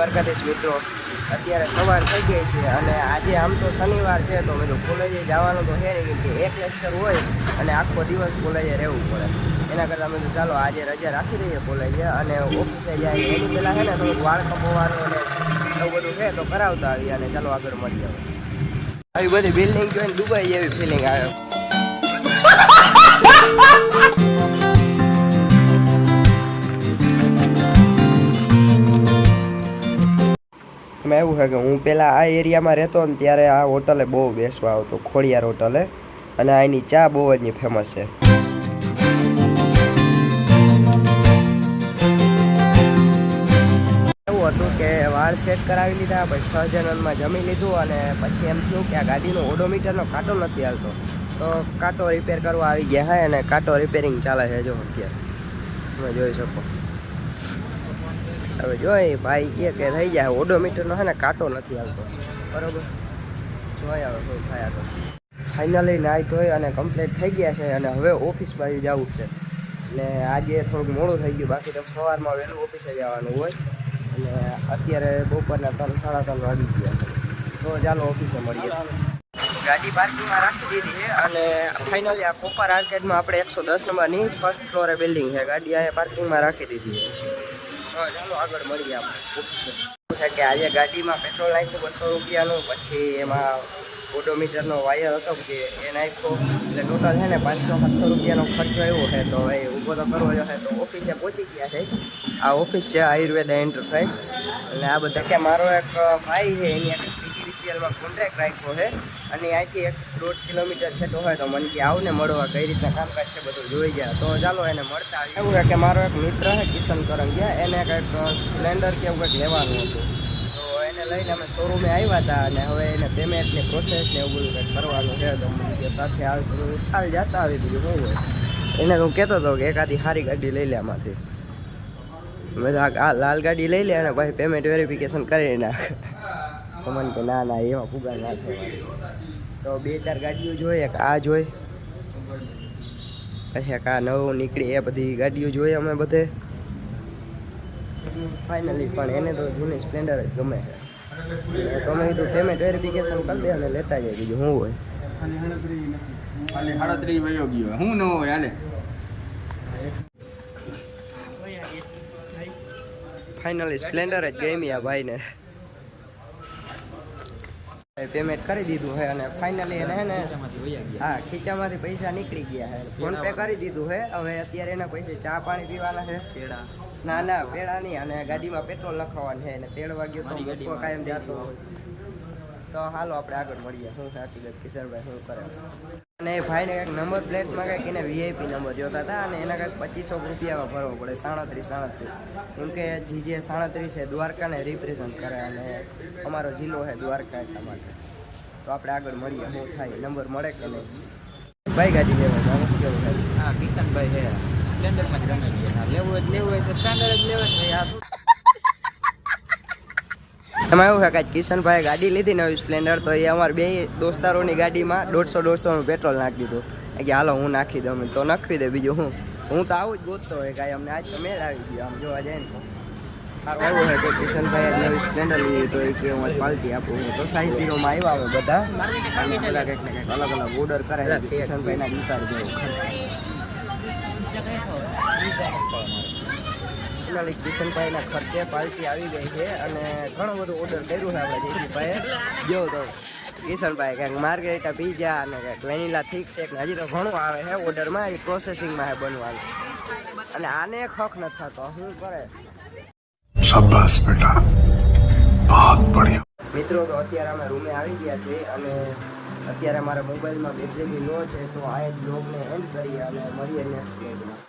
દ્વારકાધીશ મિત્રો, અત્યારે સવાર થઈ ગઈ છે અને આજે આમ તો શનિવાર છે તો મેં તો કોલેજે જવાનું તો છે નહીં, કેમ કે એક લેક્ચર હોય અને આખો દિવસ કોલેજે રહેવું પડે. એના કરતાં મેં તો ચાલો આજે રજા રાખી દઈએ કોલેજે અને ઓફિસે જાય એની પહેલાં છે ને થોડુંક વાળ કપવાનું અને એવું બધું છે તો કરાવતા આવીએ અને ચાલો આગળ મળીએ. આવી બધી બિલ્ડિંગ જોઈને દુબઈ જેવી ફિલિંગ આવે. એમાં એવું છે કે હું પહેલાં આ એરિયામાં રહેતો ને ત્યારે આ હોટલે બહુ બેસવા આવતો, ખોડિયાર હોટલે, અને આની ચા બહુ જ ફેમસ છે. એવું હતું કે વાળ સેટ કરાવી લીધા, પછી સહજનનમાં જમી લીધું અને પછી એમ થયું કે આ ગાડીનો ઓડોમીટરનો કાંટો નથી હાલતો, તો કાંટો રિપેર કરવા આવી ગયા હા, અને કાંટો રિપેરિંગ ચાલે છે જો અત્યારે તમે જોઈ શકો. હવે જોઈ ભાઈ કે થઈ જાય ઓડોમીટરનો છે ને કાંટો નથી આવતો, બરાબર. જોઈ હવે શું થાય. તો ફાઇનલી નાહી ધોઈ અને કમ્પ્લીટ થઈ ગયા છે અને હવે ઓફિસ બાજુ જવું છે. ને આજે થોડુંક મોડું થઈ ગયું, બાકી તો સવારમાં વહેલું ઓફિસે જવાનું હોય. અને અત્યારે બપોરના 3-3:30 વાગી ગયા છે, તો ચાલો ઓફિસે મળીએ. ગાડી પાર્કિંગમાં રાખી દીધી છે અને ફાઇનલી આ કોપર આર્કેડમાં આપણે 110 નંબરની ફર્સ્ટ ફ્લોરે બિલ્ડિંગ છે, ગાડી અહીંયા પાર્કિંગમાં રાખી દીધી છે. ચાલો આગળ મળીએ આપણે. છે કે આજે ગાડીમાં પેટ્રોલ નાખ્યું 200 રૂપિયાનું, પછી એમાં ઓડોમીટરનો વાયર હતો કે એ નાખ્યો, એટલે ટોટલ છે ને 500-700 રૂપિયાનો ખર્ચો આવ્યો છે. તો એ ઊભો તો કરવો જોઈએ. તો ઓફિસે પહોંચી ગયા છે. આ ઓફિસ છે આયુર્વેદ એન્ટરપ્રાઇઝ, અને આ બધા કે મારો એક ભાઈ છે એની PGVCLમાં કોન્ટ્રાક્ટ રાખ્યો છે અને અહીંથી 1.5 કિલોમીટર છેટો હોય તો મને કે આવને મળવા, કઈ રીતના કામકાજ છે બધું જોઈ ગયા. તો ચાલો એને મળતા. એવું છે કે મારો એક મિત્ર છે કિશન કરંગિયા, એને કંઈક સ્પ્લેન્ડર કે એવું કંઈક લેવાનું હતું, તો એને લઈને અમે શોરૂમે આવ્યા હતા અને હવે એને પેમેન્ટની પ્રોસેસ ને એવું બધું કંઈક કરવાનું છે. તો મને સાથે હાલ જતા આવી બીજું શું હોય. એને હું કહેતો હતો કે એકાદી સારી ગાડી લઈ લે આમાંથી. મેં આ લાલ ગાડી લઈ લે અને પછી પેમેન્ટ વેરિફિકેશન કરી નાખ. તો મને કે ના એવા ફુગા ના થાય. તો 2-4 ગાડીઓ જોઈએ, આ જોઈ પછી આ નવું નીકળી એ બધી ગાડીઓ જોઈએ અમે બધે. ફાઇનલી પણ એને તો જૂની સ્પ્લેન્ડર જ ગમે છે. તમે કીધું પેમેન્ટ વેરિફિકેશન કરી દે અને લેતા જાય, બીજું શું હોય. હું ન હોય હાલે. ફાઇનલી સ્પ્લેન્ડર જ ગમી આ ભાઈને. પેમેન્ટ કરી દીધું છે અને ફાઇનલી એને હે ને હા ખીચામાંથી પૈસા નીકળી ગયા છે. ફોન પે કરી દીધું છે. હવે અત્યારે એના પૈસે ચા પાણી પીવાના છે. ના પેડા નહીં, અને ગાડીમાં પેટ્રોલ લખાવવાનું છે. અને 13 વાગ્યો તો મૂકવો કાયમ જતો હોય. તો હાલો આપણે આગળ મળીએ. શું સાચી કિશોરભાઈ શું કરે. અને એ ભાઈને કંઈક નંબર પ્લેટમાં કંઈક એને VIP નંબર જોતા હતા અને એના કંઈક 2500 રૂપિયામાં ભરવો પડે, 37. કેમ કે જે 37 છે દ્વારકાને રિપ્રેઝન્ટ કરે અને અમારો જિલ્લો છે દ્વારકા, એટલા માટે. તો આપણે આગળ મળીએ શું થાય, નંબર મળે કે નહીં. ભાઈ ગાડી લેવા શું કેવું થાય? હા કિશનભાઈ છે સ્પ્લેન્ડરમાં જ ગમે લેવું હોય તો સ્પ્લેન્ડર જ લેવું જ. એમાં એવું છે કે કિશનભાઈ ગાડી લીધી નવી સ્પ્લેન્ડર, તો એ અમારા બે દોસ્તારોની ગાડીમાં 150-150નું પેટ્રોલ નાખી દીધું કે હાલો હું નાખી દઉં. તો નાખવી દે, બીજું હું તો આવું જ ગોતતો હોય કાંઈ. અમને આજ તો મેળ આવી ગયો આમ જોવા જાય ને. સારું એવું છે કે કિશનભાઈ નવી સ્પ્લેન્ડર લીધી, તો એ કે હું પાલટી આપું. તો સાઈ ઝીરોમાં આવ્યા આવે બધા, અને બધા કંઈક ને કંઈક અલગ અલગ ઓર્ડર કરે. કિશનભાઈના ગીતાર ફાઇનલી કિશનભાઈના ખર્ચે પાર્ટી આવી ગઈ છે અને ઘણું બધું ઓર્ડર કર્યું છે આપણે જયદીપભાઈએ. જો તો કિશનભાઈ કંઈક માર્ગરેટા પીઝા અને કંઈક વેનીલા થીક છે, હજી તો ઘણું આવે છે ઓર્ડરમાં, એ પ્રોસેસિંગમાં છે બનવાનું. અને આને ખોખ નથી થતો, શું કરે. શાબાશ બેટા, બહુત બઢિયા. મિત્રો તો અત્યારે અમે રૂમે આવી ગયા છીએ અને અત્યારે મારા મોબાઈલમાં બેટરી લો છે, તો આ જ બ્લોગને એન્ડ કરીએ અને મળીએ નેક્સ્ટ બ્લોગમાં.